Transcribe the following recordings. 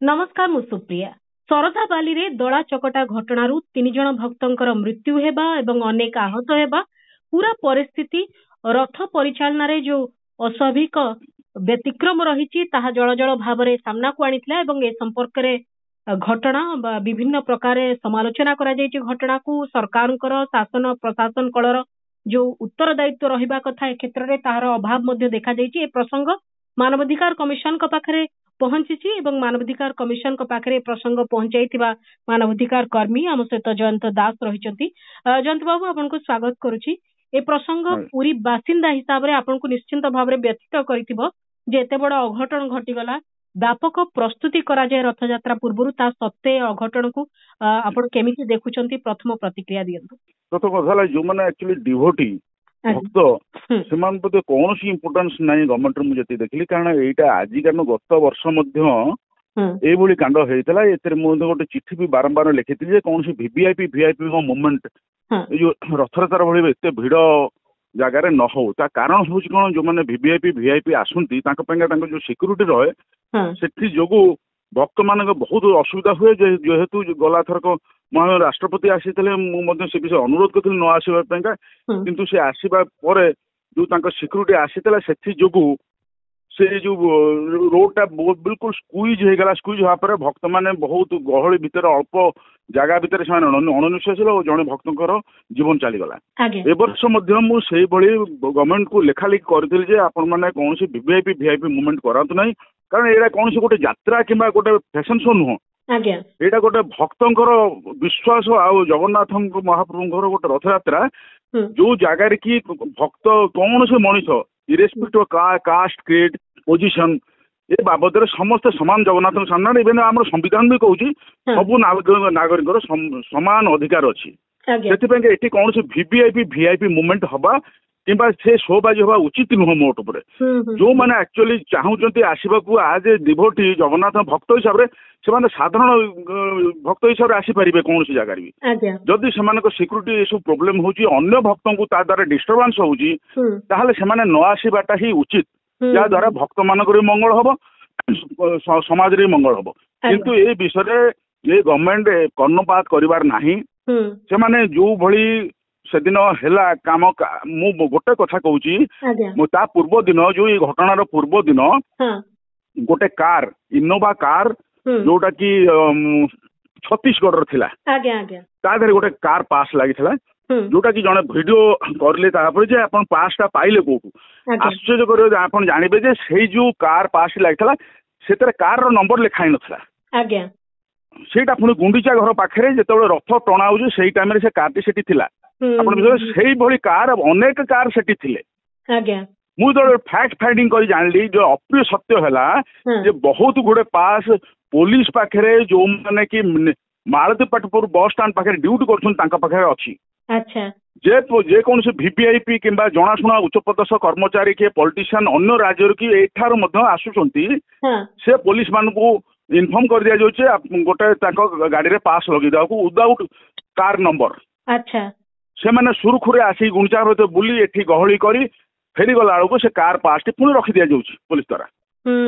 नमस्कार मु सुप्रिया शरधाबाली रे दला चकटा घटनारू 3 जण भक्तंकर मृत्यु हेबा एवं अनेक आहत हेबा पूरा परिस्थिति रथ परिचालना रे जो अस्वाभाविक व्यतिक्रम रही जल जल भाव सामना को आनीला एवं ए संपर्क रे घटना विभिन्न प्रकार समालोचना करा जायछि घटना को सरकार शासन प्रशासन कलर जो उत्तरदायित्व रहिबा कथा ए क्षेत्र रे तार अभाव मध्ये देखा जायछि। ए प्रसंग मानवाधिकार कमिशन का पाखरे पहुंची एवं मानवाधिकार कमिशन का पाखरे प्रसंग पहुंचाई मानवाधिकार कर्मी आम सहित जयंत दास रही। जयंत बाबू आपन को स्वागत करुछि। ए प्रसंग पूरी बासिंदा हिसाब रे आपन को निश्चिंत भाव रे व्यथित करिथिबो जे एते बड़ अघटन घटिगला व्यापक प्रस्तुति करा जाय रथ यात्रा पूर्व ता सत्ते अघटन को आपन केमिति देखुचंती प्रथम प्रतिक्रिया दियंतु। प्रथम कथा जो माने एक्चुअली डिवोटी भक्त सेमान प्रति कौन सी इम्पोर्टेंस नहीं गवर्नमेंट रे मुझे देखली कारण एटा आज कारण गत वर्ष मध्य एभली कांड होइतला एतरे मु गोटे चिट्ठी भी बारंबार लिखिथि जे कौन सी वीवीआईपी को मूवमेंट जो रथयात्रा भली एते भिड़ जगार न हो ता कारण हूँ कौन जो मैंने वीवीआईपी आसती जो सिक्यूरीटी रहे से जोगु भक्त मान बहुत असुविधा हुए जेहेतु गला थरक महान राष्ट्रपति आसी से विषय अनुरोध कर न आसवाई किंतु से आसवा जो सिक्यूरीटी आसीला से जोगु से जो रोडटा बिल्कुल स्क्वीज हो गला स्क्वीज होगा भक्त मैंने बहुत गहली भितर अल्प जगह भितर से अणनिश्वास और जड़े भक्तर जीवन चलीगला। ए वर्ष मुझे गवर्नमेंट को लेखा लिखि करी आपण मैंने कौन वीवीआईपी मूवमेंट करातु ना कारण यहाँ कौन गोटे यात्रा कि गोटे फैशन शो नुह यहाँ गोटे भक्तर विश्वास आउ जगन्नाथ महाप्रभुर गोटे रथ यात्रा जो जगार कि भक्त कौन से मनीष इरेस्पेक्टिव कास्ट क्रिएट पोजिशन ए बाबद समस्त समान जगन्नाथ सामने इवेन आम संविधान भी कहूँ सबू नागरिक समान अधिकार अच्छी से कौन से वीवीआईपी मूवमेंट हवा कि से शोबाजी हवा उचित नुह मोट उपर जो मैंने एक्चुअली चाहूँ आसवाक आज ए डिवोटी जगन्नाथ भक्त हिसाब से साधारण भक्त हिसाब से आसीपारे कौन सी जगार भी जदि से सिक्यूरीटी सब प्रोब्लेम होन्य भक्त को द्वारा डिस्टर्बांस होगी न आसवाटा ही उचित या द्वारा भक्त मानक मंगल हम समाज मंगल हम किंतु ए विषय ये गवर्नमेंट कर्णपात करिवार नाही से माने जो भली से दिन हैला काम मु गोटे कथा कहूची ता पूर्व दिन जो ये घटनार पूर्व दिन गोटे कार इनोवा कार जोटा कि छत्तीसगढ़ थिला ता देहरे गोटे कार पास लागिथिला जोटा कि जने वीडियो करले तापर जे अपन पासटा पाइले कोठू आश्चर्य करियो आपण जानिबे जे सेही जो कार पास लागिथिला सेतरे कार रो नंबर लिखाइ नथिला सेटा पुणी गुंडीचा घर पाखे जो रथ टणा हो टाइम से कार टी थिला से भली कार अनेक कार सेठी थिले मुझे फैक्ट फाइंडिंग कर जानली जो अप्रिय सत्य है बहुत गुड़े पास पुलिस पाखे जो मैंने कि मालती पाटपुर बस स्टाण्ड पाखे ड्यूटी कर अच्छी जे कौन से वीवीआईपी कि जनाशुना उच्चपदस्थ कर्मचारी किए पॉलिटिशियन अन्य राज्य कि एठार आसुचंती से पुलिस मान को इनफॉर्म कर दिया जाए गोटे गाड़ी पास लगे विदाउट कार नंबर से मैंने सुरखुरे आसी गुंचा बुली एठी गहली करी फेरी गला बेलू से कार पास टी पुणी रखी दि जाऊँ पुलिस द्वारा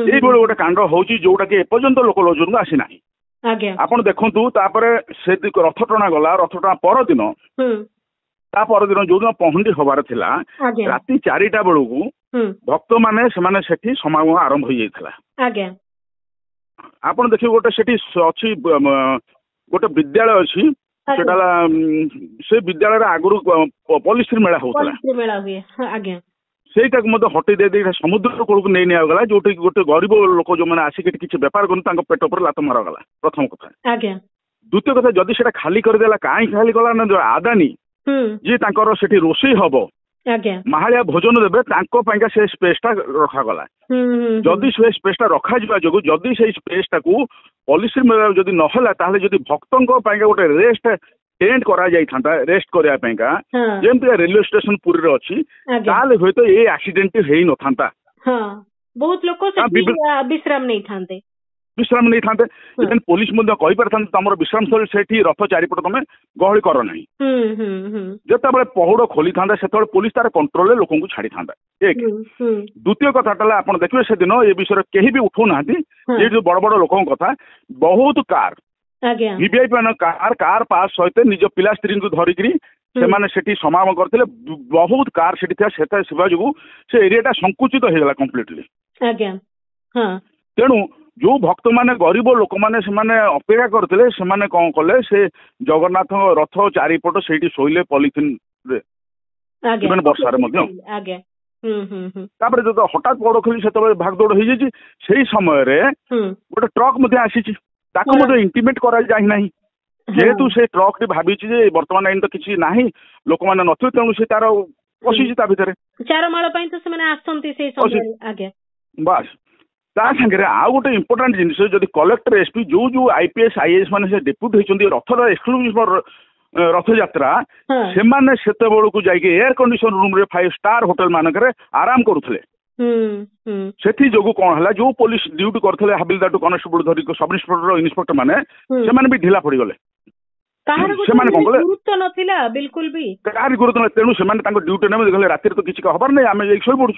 ये गोटे कांड होची जोटा कि एपर्यंत लोक लोचन को आसी ना आपण देखु से रथ टणा गला रथ टणा परदिन जो दिन पहुंडी हबार थिला राति 4टा बेलू भक्त माने समागम आरंभ हो जाइथिला। आपण देखिए गोटे सेठी अच्छी गोटे विद्यालय अच्छी से विद्यालय आगुरी पॉलिसी मेला होता सेटा हटई दे समुद्र कूल को नहीं निगला जो गोटे गरीब लोक जो मैंने आसिक किसी बेपार कर पेट पर लात मारगला प्रथम कथा। द्वितीय कथा जदि से खाली करदेला कहीं खाली गला ना जो आदानी जी से रोषे हम माहालिया भोजन देवे से स्पेसटा रखागला जदि से स्पेसटा रखा जो जदि से स्पेसटा को पॉलिसी मेला जदि नहला ताहले जदि भक्तों गोटे रेस्ट टेंट करा जाइथांता रेस्ट करिया पेंका जेमति रेलवे स्टेशन पुरी रे अछि ताले होय तो ए एक्सीडेंट हेई नथांता बहुत लोक से विश्राम नहीं थांते विश्राम नहीं था पुलिस कहीपर तुम विश्राम स्थली से रथ चारिपट तुम गहली कर ना जिते पहुड़ खोली था से पुलिस तार कंट्रोल लोक छाड़ी था एक द्वितीय कथा आप देखिए से दिन ये विषय कहीं भी उठू ना ये जो बड़ बड़ लोक कथा बहुत कार वीवीआईपी मान कार पास सहित निज पिला स्त्री को धरिकी से समागम करते बहुत कार से जो से एरिया संकुचित हो गला कम्प्लीटली तेणु जो भक्त माने गरीब लोक मैंने अपेक्षा करते से कौन कले से जगन्नाथ रथ चारिपट से शोले पॉलिथिन वर्षा जो हठात बड़ खेली से भागदौड़ हो जाए समय गोटे ट्रक आसी इंटिमेट करा जेहेतु से ट्रक टी भावी बर्तमान इन तो किसी ना लोक मैंने नथिबे तेणु से तार पशिची भितर बस ता सागर आउ गोटे इंपोर्टाट जिन जदि कलेक्टर एसपी जो जो आईपीएस आईएएस मैंने डेप्यूट होती रथर एक्सक्लूसिव रथ यात्रा से बेलू जाइए एयर कंडीशन रूम रे 5 स्टार होटल मानक आराम करुले से जो कौन है जो पुलिस ड्यूटी करते हाबिलदार टू कनेस्टेबल धरिक सब इन्स्पेक्टर इन्स्पेक्टर मैंने से भी ढिला पड़गले बिल्कुल भी गुरुत्व तेणु से ड्यूटी ने देखले राति तो किसी हबार नहीं आम जाइए शो पड़ू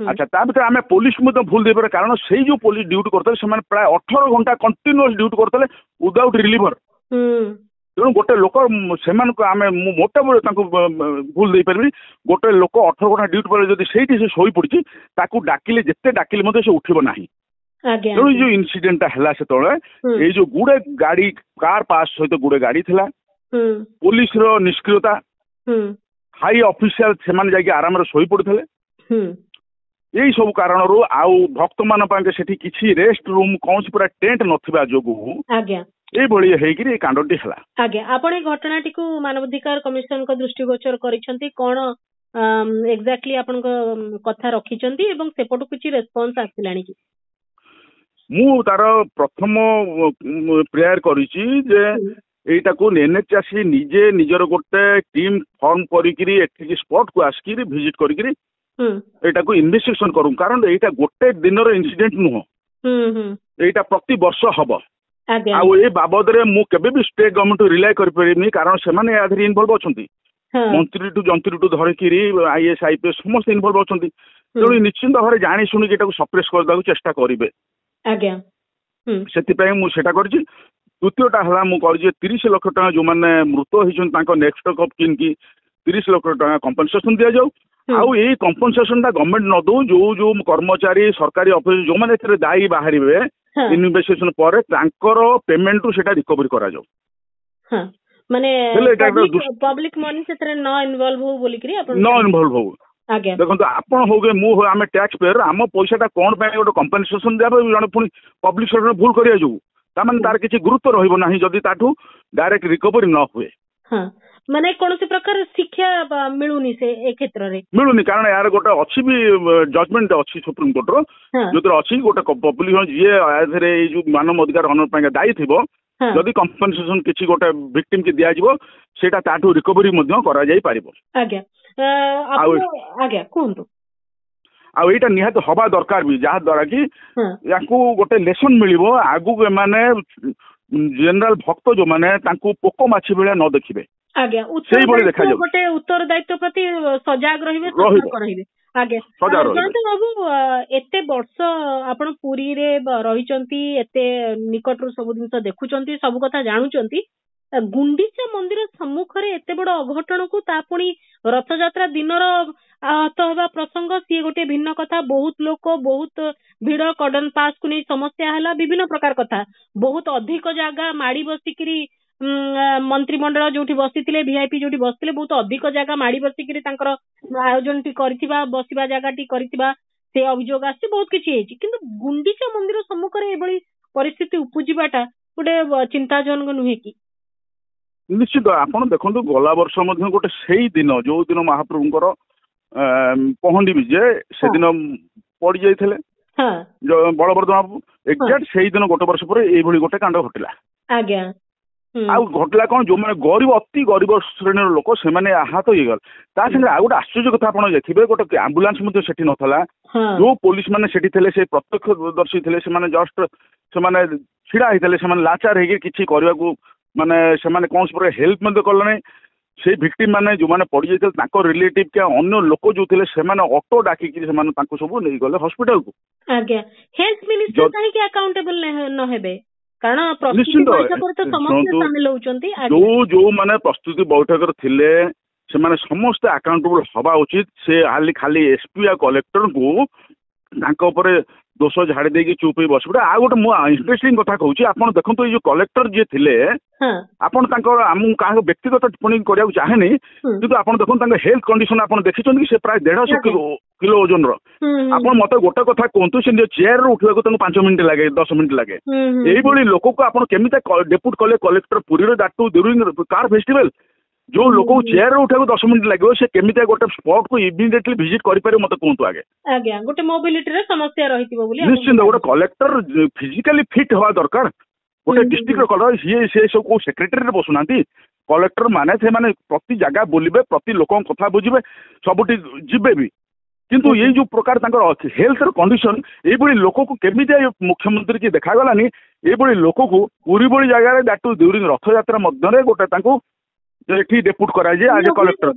अच्छा ता भर आम पुलिस भूल दे पारे कारण से जो पुलिस ड्यूटी करते प्राय 18 घंटा कंटिन्यूअस ड्यूटी करते विदाउट रिलीवर तेणु गोटे लोक से मोटा भूल दे पारि गोटे लोक 18 घंटा ड्यूटी पर जब से शोई पड़ी डाकिले जिते डाकिले से उठब ना तेणु जो इनसीडेंटा है से जो गुड़े गाड़ी कार पास सहित गुड़े गाड़ी थी पुलिस निष्क्रियता हाई ऑफिशियल से आराम शोई पड़ते यही सब कारण रू आउ भक्त मान किसी रेस्ट रूम कौन पूरा टेंट नथिबा जोगु ये भली हेकि कांडटी हला आज्ञा आपण ए घटनाटी को मानवाधिकार कमिशन को दृष्टिगोचर करिसंती कोन एग्जैक्टली आपण को कथा रखिसंती एवं सेपटु किछि रेस्पॉन्स आसिलानी कि मु तार प्रथम प्रेयर करिछि जे एटा को एनएचआरसी निजे निजर गोटे टीम फॉर्म करिकरी एठी स्पॉट को आस्किरी विजिट करिकरी एटा को इन्वेस्टिगेशन करूं कारण एटा गोटे दिन रो इंसिडेंट नुह एटा प्रति वर्ष हबो आउ ए बाबद रे मु केबे भी स्टेट गवर्नमेंट रिलाय कर परिनी कारण से माने आधर इन्वॉल्व अछंती मंत्री टू धरिकी आईएएस आईपीएस समस्त इन्वॉल्व अछंती तेणु निश्चित भाव जानी शुणी एटा को सप्रेस करदा चेष्टा करिवे आज्ञा सेति पय मु सेटा करछि द्वितीयटा हला मु करछि 30 लाख टका जो माने मृत होइछन तांको नेक्स्ट ऑफ किन की 30 लाख टका कंपनसेशन दिया जाऊ आउ ये कंपनसेशन टा गवर्नमेंट न दो जो जो कर्मचारी सरकारी ऑफिस जो माने एथरे दायी बाहरिबे इन्वेस्टिगेशन पर तांकर पेमेंट टू सेटा रिकवरी करा जाऊ माने पब्लिक मनी सेतरे न इन्वॉल्व हो बोली करी आपण न इन्वॉल्व हो आगे देखो आपण होगे मु आम टैक्स पेयर आम पैसाटा कौन गोटे कंपनसेशन देबे जने पुनी पब्लिक सेक्टर भूल करिया जो तार तार किसी गुरुत्व रहिबो नाही जदी ताठू डायरेक्ट रिकवरी न हुए माने कौन से प्रकार शिक्षा मिलुनी से ए क्षेत्र रे मिलुनी कारण यार गोटे अच्छी भी जजमेंट अच्छी सुप्रीम कोर्ट रो जो अच्छी गोटे पब्लिक जे आधरे जो मानव अधिकार हनन पाए दायी थिबो जदी कंपनसेशन किछि गोटे विक्टिम के दिया जिवो सेटा ताठू रिकवरी मध्य करा जाई पारिबो आज्ञा आज्ञा कोंतो आउ एटा निहात हवा दरकार भी जहा द्वारा कि याकू गोटे लेसन मिलिबो आगु माने जनरल भक्त जो माने तांकू पोको माछि बेला न देखिबे आज्ञा गोटे उत्तरदायित्व प्रति सजाग रहिबे करहिबे आगे बाबू एते वर्ष आपण पुरी रे रहिचंती एते निकटरू सब दिन देखुचंती सब कथा जानुचंती गुंडीचा मंदिर सम्मुख रे एते बड़ अघटन को तापुणी रथ यात्रा दिनर आहत हेबा प्रसंग सी गोटे भिन्न कथा बहुत लोक बहुत भिड़ कॉर्डन पास को नहीं समस्या हला विभिन्न प्रकार कथा बहुत अधिक जागा माड़ी बसिकिरी मंत्रिमंडल जोठी बसिथिले वीआईपी जोठी बसिथिले बहुत अधिक जागा माड़ी बसिकिरी तांकर आयोजन टी करथिबा बसिबा जागा टी करथिबा से अभियोग आछि बहुत किछि हेछि किंतु गुंडीचा मंदिर सम्मुख रे एबळी परिस्थिति उपजिबाटा गोटे चिंताजनक नुहे कि निश्चित आपण देखंतु गला वर्ष मध्ये गोटे सेही दिन जो दिन महाप्रभुंकर पहंडी विजय से दिन पड़ी जाइथिले जो बलवर्धन बाबू एक्जेक्ट सेही दिन गोटे वर्ष पर एई भली गोटे कांड घटिला आज्ञा आउ घटला कौन जो मैंने गरीब अति गरीब श्रेणी लोक से आहत हो गल ता संगे आ गोटे आश्चर्य कथा आप देखिए गोटे आम्बुलांस से नाला जो पुलिस मैंने से प्रत्यक्षदर्शी थे जस्ट ସେମାନେ ଛିଡା ହେଇଥିଲେ ସେମାନେ ଲାଚାର ହେଇକି କିଛି କରିବାକୁ ମାନେ ସେମାନେ କୌଣସି ପ୍ରକାର ହେଲ୍ପ ମଧ୍ୟ କଲେ ନାହିଁ। ସେଇ ଭିକ୍ଟିମ୍ ମାନେ ଯୋଉମାନେ ପଡିଯାଇଥିଲେ ତାଙ୍କ ରିଲେଟିଭ କି ଅନ୍ୟ ଲୋକ ଯୋଉ ଥିଲେ ସେମାନେ ଅଟୋ ଡାକିକି ସେମାନେ ତାଙ୍କୁ ସବୁ ନେଇଗଲେ ହସ୍ପିଟାଲକୁ। ଆଜ୍ଞା, ହେଲ୍ଥ ମିନିଷ୍ଟର କାହିଁକି ଆକାଉଣ୍ଟେବଲ ନ ହେବେ? କାରଣ ପ୍ରସ୍ତୁତି ବୈଠକରେ ତ ସମସ୍ତେ ସାମିଲ ହଉଛନ୍ତି। ଯୋଉମାନେ ପ୍ରସ୍ତୁତି ବୈଠକରେ ଥିଲେ ସେମାନେ ସମସ୍ତେ ଆକାଉଣ୍ଟେବଲ ହବା ଉଚିତ। ସେ ଖାଲି ଏସପି ଆଉ କଲେକ୍ଟରଙ୍କୁ ତାଙ୍କ ଉପରେ ଦୋଷ ଝାଡି ଦେଇକି ଚୁପ୍ ହେଇ ବସିବେ। ଆଉ ଗୋଟେ ମୁଁ ଇଣ୍ଟରେଷ୍ଟିଂ କଥା କହୁଛି, ଆପଣ ଦେଖନ୍ତୁ ଏଇ ଯୋଉ କଲେକ୍ଟର ଯିଏ ଥିଲେ ଆପଣ ତାଙ୍କର ମୁଁ କାହାକୁ ବ୍ୟକ୍ତିଗତ ଟିପ୍ପଣୀ କରିବାକୁ ଚାହେଁନି, କିନ୍ତୁ ଆପଣ ଦେଖନ୍ତୁ ତାଙ୍କ ହେଲ୍ଥ କଣ୍ଡିସନ ଆପଣ ଦେଖିଛନ୍ତି କି ସେ ପ୍ରାୟ 150 କିଲୋ ଓଜନର। ଆପଣ ମତେ ଗୋଟେ କଥା କୁହନ୍ତୁ, ସେ ନିଜ ଚେୟାରରୁ ଉଠିବାକୁ ତାଙ୍କୁ 5 ମିନିଟ୍ ଲାଗେ 10 ମିନିଟ୍ ଲାଗେ। ଏଇଭଳି ଲୋକକୁ ଆପଣ କେମିତି ଡେପୁଟ କଲେ କଲେକ୍ଟର ପୁରୀରେ that to during car festival? ଯୋଉ ଲୋକକୁ ଚେୟାରରୁ ଉଠିବାକୁ 10 ମିନିଟ୍ ଲାଗିବ ସେ କେମିତି ଗୋଟେ ସ୍ପଟକୁ ଇମିଡିଏଟଲି ଭିଜିଟ୍ କରିପାରିବ ମତେ କୁହନ୍ତୁ ଆଗେ। ଆଜ୍ଞା, ଗୋଟେ ମୋବିଲିଟିର ସମସ୍ୟା ରହିଥିବ ବୋଲି ନିଶ୍ଚିନ୍ତ ଗୋଟେ କଲେକ୍ଟର ଫିଜିକାଲି ଫିଟ୍ ହବା ଦରକାର। ଗୋଟେ ଡିଷ୍ଟ୍ରିକ୍ଟର କଲର ସେ ସବୁ କୋଉ ସେକ୍ରେଟାରୀରେ ବସୁନାହାନ୍ତି। କଲେକ୍ଟର ମାନେ ସେମାନେ ପ୍ରତି ଜାଗା ବୁଲିବେ, ପ୍ରତି ଲୋକଙ୍କ କଥା ବୁଝିବେ, ସବୁଠି ଯିବେ ବି। କିନ୍ତୁ ଏଇ ଯୋଉ ପ୍ରକାର ତାଙ୍କର ହେଲ୍ଥର କଣ୍ଡିସନ, ଏଇଭଳି ଲୋକକୁ କେମିତି ମୁଖ୍ୟମନ୍ତ୍ରୀ କି ଦେଖାଗଲାନି ଏଇଭଳି ଲୋକକୁ ପୁରୀ ଭଳି ଜାଗାରେ ଦ୍ୟାଟ୍ ଟୁ ଡ୍ୟୁରିଂ ରଥଯାତ୍ରା ମଧ୍ୟରେ ଗୋଟେ ତାଙ୍କୁ ଏଠି ଡେପୁଟ କରାଯାଏ ଆଜ କଲେକ୍ଟର।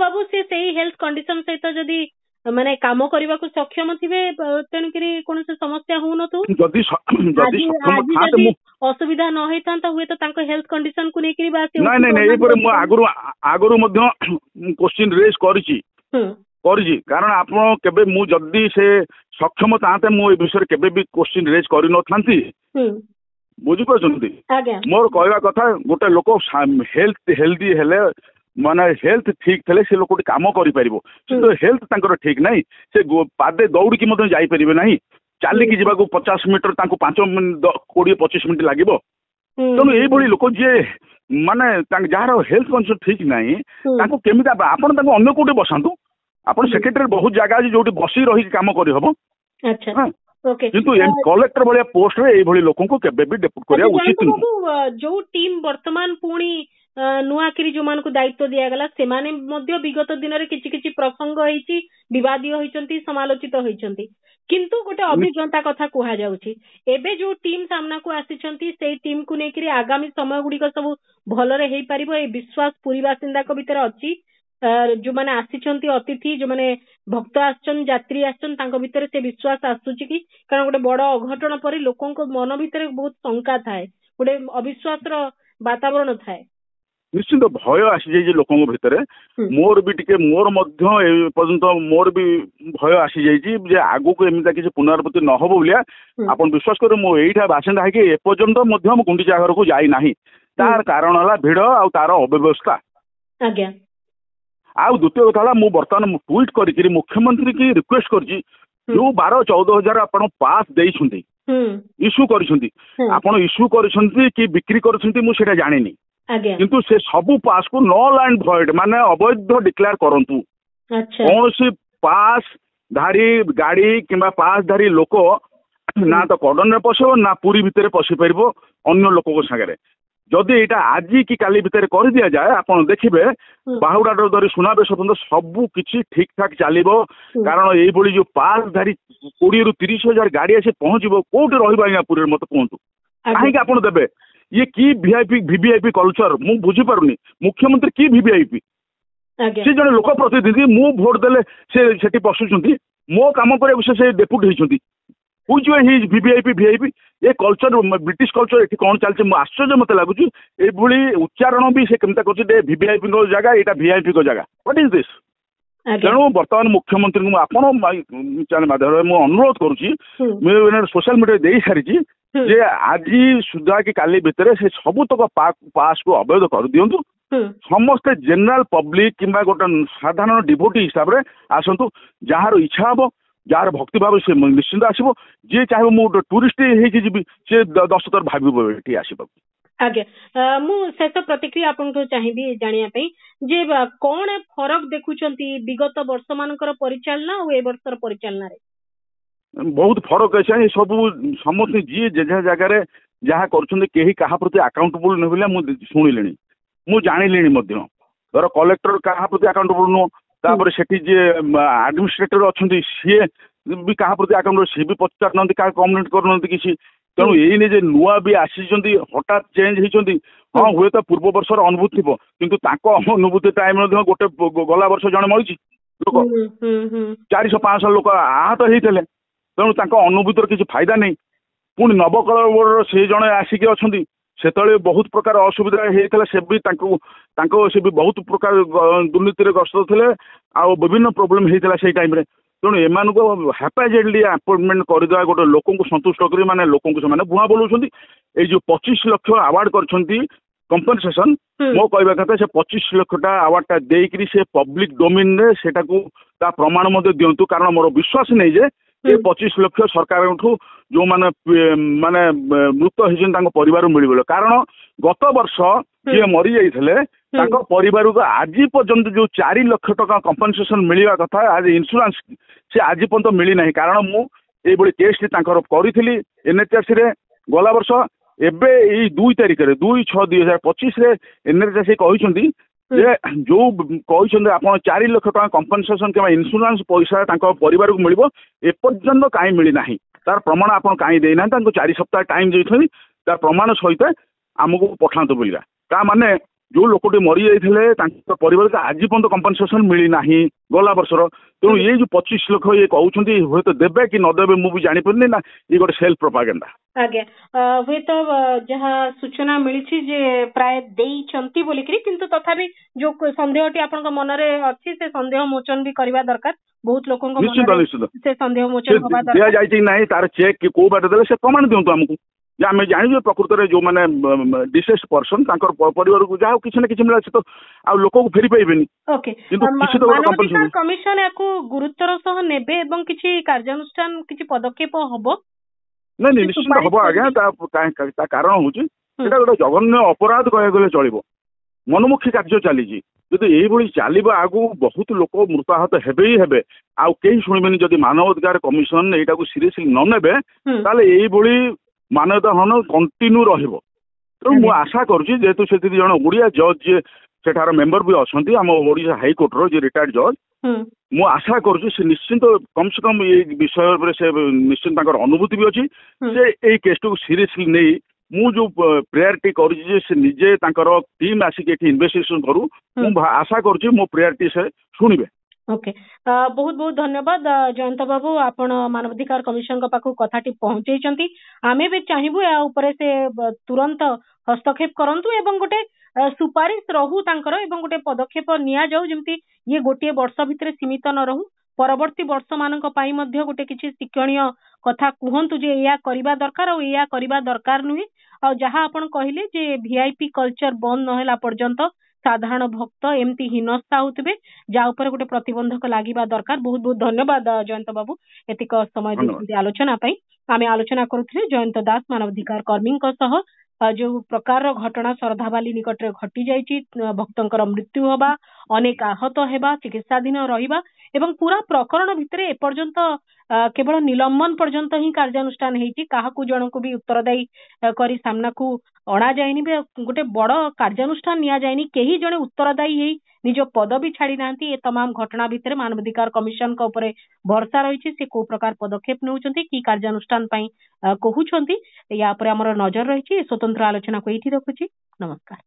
ବାବୁ ସେ ସେଇ ହେଲ୍ଥ କଣ୍ଡିସନ ସହିତ ଯଦି ମାନେ କାମ କରିବାକୁ ସକ୍ଷମ ଥିବେ ତେଣୁକରି କୌଣସି ସମସ୍ୟା ହଉନଥିବ। ଯଦି ଅସୁବିଧା ନ ହେଇଥାନ୍ତା ହୁଏତ ତାଙ୍କ ହେଲ୍ଥ କଣ୍ଡିସନ କୁ ନେଇକରି ନାଇଁ ଏଇପରେ ମୁଁ ଆଗରୁ ମଧ୍ୟ କୋଶ୍ଚିନ୍ ରେଜ୍ କରିଛି। କାରଣ ଆପଣ କେବେ ମୁଁ ଯଦି ସେ ସକ୍ଷମ ଥାନ୍ତେ ମୁଁ ଏ ବିଷୟରେ କେବେ ବି କୋଶ୍ଚିନ୍ ରେଜ୍ କରିନଥାନ୍ତି। ବୁଝିପାରୁଛନ୍ତି ମୋର କହିବା କଥା, ଗୋଟେ ଲୋକ ହେଲ୍ଦି ହେଲେ ମାନେ ହେଲ୍ଥ ଠିକ ଥିଲେ ସେ ଲୋକଟି କାମ କରିପାରିବ। କିନ୍ତୁ ହେଲ୍ଥ ତାଙ୍କର ଠିକ ନାହିଁ, ସେ ପାଦେ ଦୌଡ଼ିକି ମଧ୍ୟ ଯାଇପାରିବେ ନାହିଁ। ଚାଲିକି ଯିବାକୁ 50 ମିଟର ତାଙ୍କୁ 20-25 ମିନିଟ୍ ଲାଗିବ। ତେଣୁ ଏଇଭଳି ଲୋକ ଯିଏ ମାନେ ଯାହାର ହେଲ୍ଥ କଣ୍ଡିସନ ଠିକ ନାହିଁ ତାଙ୍କୁ କେମିତି ଆପଣ ତାଙ୍କୁ ଅନ୍ୟ କୋଉଠି ବସାନ୍ତୁ। ଆପଣ ସେକ୍ରେଟାରୀ ବହୁତ ଜାଗା ଅଛି ଯୋଉଠି ବସି ରହିକି କାମ କରିହବ। କିନ୍ତୁ କଲେକ୍ଟର ଭଳିଆ ପୋଷ୍ଟରେ ଏଇଭଳି ଲୋକଙ୍କୁ କେବେ ବି ଡେପୁଟ କରିବା ଉଚିତ ନୁହେଁ। ଯୋଉ ଟିମ୍ ବର୍ତ୍ତମାନ ପୁଣି ନୂଆକିରି ଯୋଉମାନଙ୍କୁ ଦାୟିତ୍ୱ ଦିଆଗଲା ସେମାନେ ମଧ୍ୟ ବିଗତ ଦିନରେ କିଛି କିଛି ପ୍ରସଙ୍ଗ ହେଇଛି, ବିବାଦୀୟ ହୋଇଛନ୍ତି, ସମାଲୋଚିତ ହୋଇଛନ୍ତି। କିନ୍ତୁ ଗୋଟେ ଅଭିଜ୍ଞତା କଥା କୁହାଯାଉଛି, ଏବେ ଯୋଉ ଟିମ୍ ସାମ୍ନାକୁ ଆସିଛନ୍ତି ସେଇ ଟିମ୍ କୁ ନେଇକରି ଆଗାମୀ ସମୟ ଗୁଡିକ ସବୁ ଭଲରେ ହେଇପାରିବ ଏଇ ବିଶ୍ୱାସ ପୁରୀ ବାସିନ୍ଦାଙ୍କ ଭିତରେ ଅଛି। ଯୋଉମାନେ ଆସିଛନ୍ତି ଅତିଥି, ଯୋଉମାନେ ଭକ୍ତ ଆସିଛନ୍ତି, ଯାତ୍ରୀ ଆସିଛନ୍ତି, ତାଙ୍କ ଭିତରେ ସେ ବିଶ୍ୱାସ ଆସୁଛି କି? କାରଣ ଗୋଟେ ବଡ ଅଘଟଣ ପରେ ଲୋକଙ୍କ ମନ ଭିତରେ ବହୁତ ଶଙ୍କା ଥାଏ, ଗୋଟେ ଅବିଶ୍ୱାସର ବାତାବରଣ ଥାଏ। ନିଶ୍ଚିନ୍ତ ଭୟ ଆସିଯାଇଛି ଲୋକଙ୍କ ଭିତରେ। ମୋର ମଧ୍ୟ ଏ ପର୍ଯ୍ୟନ୍ତ ମୋର ବି ଭୟ ଆସିଯାଇଛି ଯେ ଆଗକୁ ଏମିତି କିଛି ପୁନରାବୃତ୍ତି ନ ହବ ବୋଲିଆ। ଆପଣ ବିଶ୍ୱାସ କରିବେ ମୁଁ ଏଇଟା ବାସିନ୍ଦା ହେଇକି ଏପର୍ଯ୍ୟନ୍ତ ମଧ୍ୟ ମୁଁ ଗୁଣ୍ଡିଚା ଘରକୁ ଯାଇନାହିଁ। ତାର କାରଣ ହେଲା ଭିଡ ଆଉ ତାର ଅବ୍ୟବସ୍ଥା। ଆଜ୍ଞା। ଆଉ ଦ୍ୱିତୀୟ କଥା ହେଲା ମୁଁ ବର୍ତ୍ତମାନ ଟ୍ୱିଟ୍ କରିକି ମୁଖ୍ୟମନ୍ତ୍ରୀ କି ରିକ୍ୱେଷ୍ଟ କରିଛି, ଯୋଉ 12-14 ହଜାର ଆପଣ ପାସ୍ ଦେଇଛନ୍ତି, ଇସ୍ୟୁ କରିଛନ୍ତି, ଆପଣ ଇସ୍ୟୁ କରିଛନ୍ତି କି ବିକ୍ରି କରିଛନ୍ତି ମୁଁ ସେଇଟା ଜାଣିନି। କିନ୍ତୁ ସେ ସବୁ ପାସ୍ କୁ ନଲ୍ ଆଣ୍ଡ ଭଏଡ୍ ମାନେ ଅବୈଧ ଡିକ୍ଲେୟାର କରନ୍ତୁ। କୌଣସି ପାସ୍ ଧାରୀ ଗାଡି କିମ୍ବା ପାସ୍ ଧାରୀ ଲୋକ ନା ତ କଡନରେ ପଶିବ ନା ପୁରୀ ଭିତରେ ପଶି ପାରିବ ଅନ୍ୟ ଲୋକଙ୍କ ସାଙ୍ଗରେ। ଯଦି ଏଇଟା ଆଜି କି କାଲି ଭିତରେ କରିଦିଆଯାଏ ଆପଣ ଦେଖିବେ ବାହୁଡାଠୁ ଧରି ସୁନାବେଶ ପର୍ଯ୍ୟନ୍ତ ସବୁ କିଛି ଠିକ ଠାକ ଚାଲିବ। କାରଣ ଏଇଭଳି ଯୋଉ ପାସ୍ ଧାରୀ 20-30 ହଜାର ଗାଡି ଆସି ପହଞ୍ଚିବ କୋଉଠି ରହିବ ଆଜ୍ଞା ପୁରୀରେ ମତେ କୁହନ୍ତୁ। କାହିଁକି ଆପଣ ଦେବେ? ଇଏ କି ଭିଭିଆଇପି କଲଚର ମୁଁ ବୁଝିପାରୁନି। ମୁଖ୍ୟମନ୍ତ୍ରୀ କି ଭିଭିଆଇପି? ସେ ଜଣେ ଲୋକ ପ୍ରତିନିଧି, ମୁଁ ଭୋଟ ଦେଲେ ସେ ସେଠି ପଶୁଛନ୍ତି, ମୋ କାମ କରିବାକୁ ସେ ଡେପୁଟି ହେଇଛନ୍ତି। ଭିଭିଆଇପି ଏ କଲଚର ବ୍ରିଟିଶ କଲଚର ଏଠି କଣ ଚାଲିଛି ମୁଁ ଆଶ୍ଚର୍ଯ୍ୟ ମତେ ଲାଗୁଛି। ଏଇଭଳି ଉଚ୍ଚାରଣ ବି ସେ କେମିତି କରୁଛି ଭିଭିଆଇପିଙ୍କ ଜାଗା ଏଇଟା ଭିଆଇପିଙ୍କ ଜାଗା। What is this? ତେଣୁ ବର୍ତ୍ତମାନ ମୁଖ୍ୟମନ୍ତ୍ରୀଙ୍କୁ ଆପଣ ମାଧ୍ୟମରେ ମୁଁ ଅନୁରୋଧ କରୁଛି, ସୋସିଆଲ ମିଡିଆରେ ଦେଇ ସାରିଛି ଯେ ଆଜି ସୁଦ୍ଧା କି କାଲି ଭିତରେ ସେ ସବୁତକ ପାସ୍ କୁ ଅବୈଧ କରିଦିଅନ୍ତୁ। ସମସ୍ତେ ଜେନେରାଲ ପବ୍ଲିକ କିମ୍ବା ଗୋଟେ ସାଧାରଣ ଡିଭୋଟି ହିସାବରେ ଆସନ୍ତୁ। ଯାହାର ଇଚ୍ଛା ହବ, ଯାହାର ଭକ୍ତି ଭାବ ସେ ନିଶ୍ଚିନ୍ତ ଆସିବ। ଯିଏ ଚାହିଁବ ମୁଁ ଗୋଟେ ଟୁରିଷ୍ଟ ହେଇକି ଯିବି ସେ 10 ଥର ଭାବିବ ଏଠି ଆସିବାକୁ। ଆଜ୍ଞା, ମୁଁ ଶେଷ ପ୍ରତିକ୍ରିୟା ଆପଣଙ୍କୁ ଚାହିଁବି ଜାଣିବା ପାଇଁ ଯେ କଣ ଫରକ ଦେଖୁଛନ୍ତି ବିଗତ ବର୍ଷ ମାନଙ୍କର ପରିଚାଳନା ଆଉ ଏ ବର୍ଷର ପରିଚାଳନାରେ? ବହୁତ ଫରକ ଅଛି। ସବୁ ସମସ୍ତେ ଯିଏ ଯେଝା ଜାଗାରେ ଯାହା କରୁଛନ୍ତି କେହି କାହା ପ୍ରତି ଆକାଉଣ୍ଟେବୁଲ ନହେଲେ ମୁଁ ଶୁଣିଲିଣି, ମୁଁ ଜାଣିଲିଣି ମଧ୍ୟ। ଧର କଲେକ୍ଟର କାହା ପ୍ରତି ଆକାଉଣ୍ଟେବୁଲ ନୁହଁ, ତାପରେ ସେଠି ଯିଏ ଆଡମିନିଷ୍ଟ୍ରେଟର ଅଛନ୍ତି ସିଏ ବି କାହା ପ୍ରତି ଆକାଉଣ୍ଟେବୁଲ, ସିଏ ବି ପଚାରୁନାହାନ୍ତି, କାହା କମ୍ୟୁନିକେଟ କରୁନାହାନ୍ତି କିଛି। ତେଣୁ ଏଇନେ ଯେ ନୂଆ ବି ଆସିଛନ୍ତି ହଠାତ୍ ଚେଞ୍ଜ ହେଇଛନ୍ତି ହଁ ହୁଏତ ପୂର୍ବ ବର୍ଷର ଅନୁଭୂତି ଥିବ କିନ୍ତୁ ତାଙ୍କ ଅନୁଭୂତି ଟାଇମ ମଧ୍ୟ ଗୋଟେ ଗଲା ବର୍ଷ ଜଣେ ମରିଛି ଲୋକ 400-500 ଲୋକ ଆହତ ହେଇଥିଲେ ତେଣୁ ତାଙ୍କ ଅନୁଭୂତିର କିଛି ଫାଇଦା ନାହିଁ। ପୁଣି ନବକଳେବରର ସେ ଜଣେ ଆସିକି ଅଛନ୍ତି ସେତେବେଳେ ବହୁତ ପ୍ରକାର ଅସୁବିଧା ହେଇଥିଲା ସେ ବି ସେ ବି ବହୁତ ପ୍ରକାର ଦୁର୍ନୀତିରେ ଗ୍ରସ୍ତ ଥିଲେ ଆଉ ବିଭିନ୍ନ ପ୍ରୋବ୍ଲେମ ହେଇଥିଲା ସେଇ ଟାଇମରେ। ତେଣୁ ଏମାନଙ୍କୁ ହାପାଜେଡଲି ଆପଏଣ୍ଟମେଣ୍ଟ କରିଦେବା ଗୋଟେ ଲୋକଙ୍କୁ ସନ୍ତୁଷ୍ଟ କରି ମାନେ ଲୋକଙ୍କୁ ସେମାନେ ଭୁଆଁ ବୋଲଉଛନ୍ତି। ଏଇ ଯୋଉ 25 ଲକ୍ଷ ଆୱାର୍ଡ କରିଛନ୍ତି କମ୍ପନସେସନ ମୋ କହିବା କଥା ସେ 25 ଲକ୍ଷ ଟା ଆୱାର୍ଡ ଟା ଦେଇକିରି ସେ ପବ୍ଲିକ ଡୋମିନରେ ସେଟାକୁ ତା ପ୍ରମାଣ ମଧ୍ୟ ଦିଅନ୍ତୁ କାରଣ ମୋର ବିଶ୍ୱାସ ନାହିଁ ଯେ ଏ 25 ଲକ୍ଷ ସରକାରଙ୍କଠୁ ଯୋଉମାନେ ମାନେ ମୃତ ହେଇଛନ୍ତି ତାଙ୍କ ପରିବାର ମିଳିବ କାରଣ ଗତ ବର୍ଷ ଯିଏ ମରି ଯାଇଥିଲେ ତାଙ୍କ ପରିବାରକୁ ଆଜି ପର୍ଯ୍ୟନ୍ତ ଯୋଉ 4 ଲକ୍ଷ ଟଙ୍କା କମ୍ପନସେସନ ମିଳିବା କଥା ଆଜି ଇନ୍ସୁରାନ୍ସ ସେ ଆଜି ପର୍ଯ୍ୟନ୍ତ ମିଳିନାହିଁ କାରଣ ମୁଁ ଏଇଭଳି କେସ୍ଟି ତାଙ୍କର କରିଥିଲି NHRC ରେ ଗଲା ବର୍ଷ ଏବେ ଏଇ 2 ତାରିଖରେ 2/6/2025 NHRC କହିଛନ୍ତି ଯେ ଯୋଉ କହିଛନ୍ତି ଆପଣ 4 ଲକ୍ଷ ଟଙ୍କା କମ୍ପନସେସନ କିମ୍ବା ଇନ୍ସୁରାନ୍ସ ପଇସା ତାଙ୍କ ପରିବାରକୁ ମିଳିବ ଏପର୍ଯ୍ୟନ୍ତ କାହିଁ ମିଳିନାହିଁ ତାର ପ୍ରମାଣ ଆପଣ କାହିଁ ଦେଇନାହାନ୍ତି ତାଙ୍କୁ 4 ସପ୍ତାହ ଟାଇମ ଦେଇଛନ୍ତି ତାର ପ୍ରମାଣ ସହିତ ଆମକୁ ପଠାନ୍ତୁ ବୋଲିକା ତା ମାନେ ଯୋଉ ଲୋକଟି ମରିଯାଇଥିଲେ ତାଙ୍କ ପରିବାରକୁ ଆଜି ପର୍ଯ୍ୟନ୍ତ କମ୍ପନସେସନ ମିଳିନାହିଁ ଗଲା ବର୍ଷର ତେଣୁ ଏଇ ଯୋଉ 25 ଲକ୍ଷ ଇଏ କହୁଛନ୍ତି ହୁଏତ ଦେବେ କି ନଦେବେ ମୁଁ ବି ଜାଣିପାରୁନି ନା ଇଏ ଗୋଟେ ସେଲ୍ଫ ପ୍ରୋପାଗାଣ୍ଡା। ଆଜ୍ଞା ହୁଏତ ଯାହା ସୂଚନା ମିଳିଛି ଯେ ପ୍ରାୟ ଦେଇଛନ୍ତି ବୋଲିକିରି କିନ୍ତୁ ତଥାପି ଯୋଉ ସନ୍ଦେହଟି ଆପଣଙ୍କ ମନରେ ଅଛି ସେ ସନ୍ଦେହ ମୋଚନ ବି କରିବା ଦରକାର ବହୁତ ଲୋକଙ୍କ ମନରେ ସେ ସନ୍ଦେହ ମୋଚନ ହବା ଦରକାର। ଦିଆଯାଇଛି ନାହିଁ ତାର ଚେକ୍ କି କୋଉ ବାଟ ଦେଲେ ସେ ପ୍ରମାଣ ଦିଅନ୍ତୁ ଆମକୁ ଯେ ଆମେ ଜାଣିଛୁ ପ୍ରକୃତରେ ଯୋଉମାନେ ଡିସେସ୍ ପର୍ସନ ତାଙ୍କର ପରିବାରକୁ ଯାହା କିଛି ନା କିଛି ମିଳେ ସେ ତ ଆଉ ଲୋକକୁ ଫେରି ପାଇବେନି। ମାନବାଧିକାର କମିଶନ ୟାକୁ ଗୁରୁତ୍ୱର ସହ ନେବେ ଏବଂ କିଛି କାର୍ଯ୍ୟାନୁଷ୍ଠାନ କିଛି ପଦକ୍ଷେପ ହବ? ନାଇଁ ନିଶ୍ଚିନ୍ତ ହବ ଆଜ୍ଞା ତା କାରଣ ହଉଛି ଏଇଟା ଗୋଟେ ଜଘନ୍ୟ ଅପରାଧ କହିବାକୁ ଗଲେ ଚଳିବ ମନମୁଖୀ କାର୍ଯ୍ୟ ଚାଲିଛି ଯଦି ଏଇଭଳି ଚାଲିବ ଆଗକୁ ବହୁତ ଲୋକ ମୃତାହତ ହେବେ ହିଁ ହେବେ ଆଉ କେହି ଶୁଣିବେନି ଯଦି ମାନବାଧିକାର କମିଶନ ଏଇଟାକୁ ସିରିୟସଲି ନ ନେବେ ତାହେଲେ ଏଇଭଳି ମାନବତା ହନ କଣ୍ଟିନ୍ୟୁ ରହିବ। ତେଣୁ ମୁଁ ଆଶା କରୁଛି ଯେହେତୁ ସେଥିରେ ଜଣେ ଓଡ଼ିଆ ଜଜ୍ ଯିଏ ସେଠାର ମେମ୍ବର ବି ଅଛନ୍ତି ଆମ ଓଡ଼ିଶା ହାଇକୋର୍ଟର ଯିଏ ରିଟାୟାର୍ଡ ଜଜ୍ ମୁଁ ଆଶା କରୁଛି ସେ ନିଶ୍ଚିନ୍ତ କମ୍ ସେ କମ୍ ଏଇ ବିଷୟ ଉପରେ ସେ ନିଶ୍ଚିନ୍ତ ତାଙ୍କର ଅନୁଭୂତି ବି ଅଛି ସେ ଏଇ କେସ୍ଟିକୁ ସିରିୟସଲି ନେଇ ମୁଁ ଯୋଉ ପ୍ରେୟାରଟି କରୁଛି ଯେ ସେ ନିଜେ ତାଙ୍କର ଟିମ୍ ଆସିକି ଏଠି ଇନଭେଷ୍ଟିଗେସନ କରୁ ମୁଁ ଆଶା କରୁଛି ମୋ ପ୍ରେୟାରଟି ସେ ଶୁଣିବେ। ଓକେ ବହୁତ ବହୁତ ଧନ୍ୟବାଦ ଜୟନ୍ତ ବାବୁ ଆପଣ ମାନବାଧିକାର କମିଶନଙ୍କ ପାଖକୁ କଥାଟି ପହଞ୍ଚେଇଛନ୍ତି ଆମେ ବି ଚାହିଁବୁ ଏହା ଉପରେ ସେ ତୁରନ୍ତ ହସ୍ତକ୍ଷେପ କରନ୍ତୁ ଏବଂ ଗୋଟେ ସୁପାରିଶ ରହୁ ତାଙ୍କର ଏବଂ ଗୋଟେ ପଦକ୍ଷେପ ନିଆଯାଉ ଯେମିତି ଇଏ ଗୋଟିଏ ବର୍ଷ ଭିତରେ ସୀମିତ ନ ରହୁ ପରବର୍ତ୍ତୀ ବର୍ଷ ମାନଙ୍କ ପାଇଁ ମଧ୍ୟ ଗୋଟେ କିଛି ଶିକ୍ଷଣୀୟ କଥା କୁହନ୍ତୁ ଯେ ଏଇଆ କରିବା ଦରକାର ଆଉ ଏଇଆ କରିବା ଦରକାର ନୁହେଁ ଆଉ ଯାହା ଆପଣ କହିଲେ ଯେ ଭିଆଇପି କଲଚର ବନ୍ଦ ନହେଲା ପର୍ଯ୍ୟନ୍ତ ସାଧାରଣ ଭକ୍ତ ଏମିତି ହୀନସ୍ତା ହଉଥିବେ ଯାହା ଉପରେ ଗୋଟେ ପ୍ରତିବନ୍ଧକ ଲାଗିବା ଦରକାର। ବହୁତ ବହୁତ ଧନ୍ୟବାଦ ଜୟନ୍ତ ବାବୁ ଏତିକ ସମୟ ଦେଇଛନ୍ତି ଆଲୋଚନା ପାଇଁ। ଆମେ ଆଲୋଚନା କରୁଥିଲେ ଜୟନ୍ତ ଦାସ ମାନବାଧିକାର କର୍ମୀଙ୍କ ସହ ଯୋଉ ପ୍ରକାରର ଘଟଣା ଶରଧାବାଲି ନିକଟରେ ଘଟି ଯାଇଛି ଭକ୍ତଙ୍କର ମୃତ୍ୟୁ ହେବା ଅନେକ ଆହତ ହେବା ଚିକିତ୍ସାଧୀନ ରହିବା ଏବଂ ପୁରା ପ୍ରକରଣ ଭିତରେ ଏପର୍ଯ୍ୟନ୍ତ କେବଳ ନିଲମ୍ବନ ପର୍ଯ୍ୟନ୍ତ ହିଁ କାର୍ଯ୍ୟାନୁଷ୍ଠାନ ହେଇଛି କାହାକୁ ଜଣକୁ ବି ଉତ୍ତରଦାୟୀ କରି ସାମ୍ନାକୁ ଅଣାଯାଇନି ଗୋଟେ ବଡ କାର୍ଯ୍ୟାନୁଷ୍ଠାନ ନିଆଯାଇନି କେହି ଜଣେ ଉତ୍ତରଦାୟୀ ହେଇ ନିଜ ପଦବୀ ଛାଡି ନାହାନ୍ତି ଏ ତମାମ ଘଟଣା ଭିତରେ ମାନବାଧିକାର କମିଶନଙ୍କ ଉପରେ ଭରସା ରହିଛି ସେ କୋଉ ପ୍ରକାର ପଦକ୍ଷେପ ନେଉଛନ୍ତି କି କାର୍ଯ୍ୟାନୁଷ୍ଠାନ ପାଇଁ କହୁଛନ୍ତି ୟା ଉପରେ ଆମର ନଜର ରହିଛି ସ୍ୱତନ୍ତ୍ର ଆଲୋଚନାକୁ ଏଇଠି ରଖୁଛି ନମସ୍କାର।